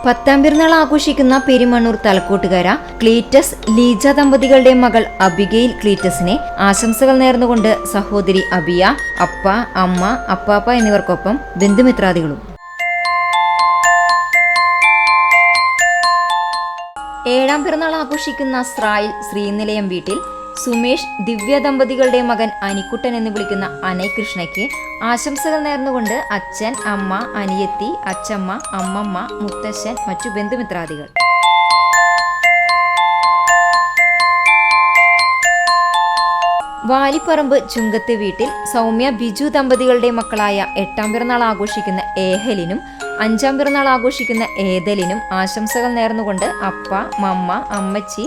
10ാം പിറന്നാൾ ആഘോഷിക്കുന്ന പെരുമണ്ണൂർ തലക്കോട്ടുകര ക്ലീറ്റസ് ലീജ ദമ്പതികളുടെ മകൾ അബിഗെയിൽ ക്ലീറ്റസിനെ ആശംസകൾ നേർന്നുകൊണ്ട് സഹോദരി അബിയ, അപ്പ, അമ്മ, അപ്പാപ്പ എന്നിവർക്കൊപ്പം ബന്ധുമിത്രാദികളും. 7ാം പിറന്നാൾ ആഘോഷിക്കുന്ന സ്രായിൽ ശ്രീനിലയം വീട്ടിൽ സുമേഷ് ദിവ്യ ദമ്പതികളുടെ മകൻ അനിക്കുട്ടൻ എന്ന് വിളിക്കുന്ന അനയ് കൃഷ്ണയ്ക്ക് ആശംസകൾ നേർന്നുകൊണ്ട് അച്ഛൻ, അമ്മ, അനിയത്തി, അച്ചമ്മ, അമ്മമ്മ, മുത്തശ്ശൻ, മറ്റു ബന്ധുമിത്രാദികൾ. വാലിപ്പറമ്പ് ചുങ്കത്തെ വീട്ടിൽ സൗമ്യ ബിജു ദമ്പതികളുടെ മക്കളായ 8ാം പിറന്നാൾ ആഘോഷിക്കുന്ന ഏഹലിനും 5ാം പിറന്നാൾ ആഘോഷിക്കുന്ന ഏതലിനും ആശംസകൾ നേർന്നുകൊണ്ട് അപ്പ, മമ്മ, അമ്മച്ചി,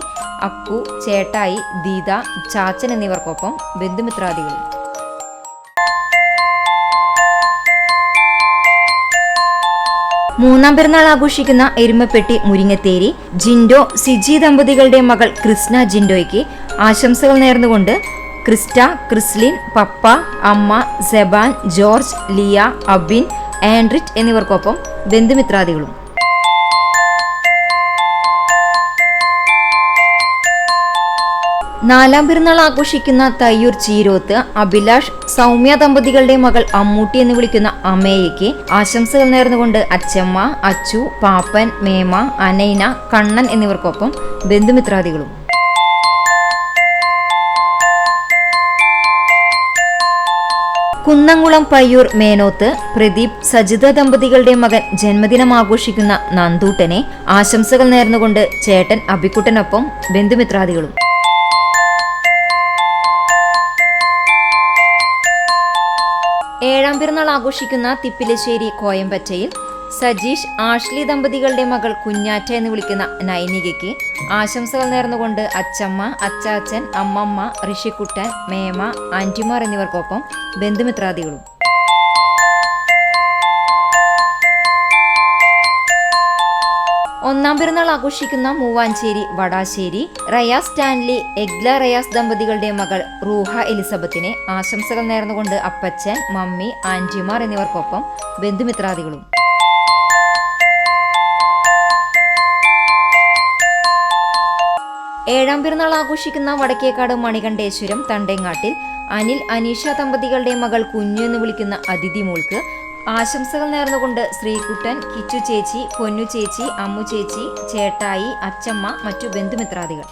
അക്കു, ചേട്ടായി, ദീദ, ചാച്ചൻ എന്നിവർക്കൊപ്പം ബന്ധുമിത്രാദികളും. മൂന്നാം പിറന്നാൾ ആഘോഷിക്കുന്ന എരുമപ്പെട്ടി മുരിങ്ങത്തേരി ജിൻഡോ സിജി ദമ്പതികളുടെ മകൾ കൃഷ്ണ ജിൻഡോയ്ക്ക് ആശംസകൾ നേർന്നുകൊണ്ട് ക്രിസ്റ്റ, ക്രിസ്ലിൻ, പപ്പ, അമ്മ, സെബാൻ, ജോർജ്, ലിയ, അബിൻ, ആൻഡ്രിറ്റ് എന്നിവർക്കൊപ്പം ബന്ധുമിത്രാദികളും. 4ാം പിറന്നാൾ ആഘോഷിക്കുന്ന തയ്യൂർ ചീരോത്ത് അഭിലാഷ് സൗമ്യ ദമ്പതികളുടെ മകൾ അമ്മൂട്ടി എന്ന് വിളിക്കുന്ന അമേയയ്ക്ക് ആശംസകൾ നേർന്നുകൊണ്ട് അച്ചമ്മ, അച്ചു, പാപ്പൻ, മേമ, അനൈന, കണ്ണൻ എന്നിവർക്കൊപ്പം ബന്ധുമിത്രാദികളും. കുന്നംകുളം പയ്യൂർ മേനോത്ത് പ്രദീപ് സജിത ദമ്പതികളുടെ മകൻ ജന്മദിനം ആഘോഷിക്കുന്ന നന്ദൂട്ടനെ ആശംസകൾ നേർന്നുകൊണ്ട് ചേട്ടൻ അബിക്കുട്ടനൊപ്പം ബന്ധുമിത്രാദികളും. 7ാം പിറന്നാൾ ആഘോഷിക്കുന്ന തിപ്പിലശ്ശേരി കോയമ്പറ്റയിൽ സജീഷ് ആഷ്ലി ദമ്പതികളുടെ മകൾ കുഞ്ഞാറ്റ എന്ന് വിളിക്കുന്ന നൈനികയ്ക്ക് ആശംസകൾ നേർന്നുകൊണ്ട് അച്ചമ്മ, അച്ചാച്ചൻ, അമ്മമ്മ, ഋഷിക്കുട്ടൻ, മേമ, ആന്റിമാർ എന്നിവർക്കൊപ്പം ബന്ധുമിത്രാദികളും. ഒന്നാം പിറന്നാൾ ആഘോഷിക്കുന്ന മൂവാഞ്ചേരി വടാശ്ശേരി റയാസ് സ്റ്റാൻലി എഗ്ല റയാസ് ദമ്പതികളുടെ മകൾ റൂഹ എലിസബത്തിനെ ആശംസകൾ നേർന്നുകൊണ്ട് അപ്പച്ചൻ, മമ്മി, ആന്റിമാർ എന്നിവർക്കൊപ്പം ബന്ധുമിത്രാദികളും. 7ാം പിറന്നാൾ ആഘോഷിക്കുന്ന വടക്കേക്കാട് മണികണ്ഠേശ്വരം തണ്ടേങ്ങാട്ടിൽ അനിൽ, അനീഷ ദമ്പതികളുടെ മകൾ കുഞ്ഞു എന്ന് വിളിക്കുന്ന അതിഥി മോൾക്ക് ആശംസകൾ നേർന്നുകൊണ്ട് ശ്രീകുട്ടൻ, കിച്ചു ചേച്ചി, പൊന്നു ചേച്ചി, അമ്മു ചേച്ചി, ചേട്ടായി, അച്ചമ്മ, മറ്റു ബന്ധുമിത്രാദികൾ.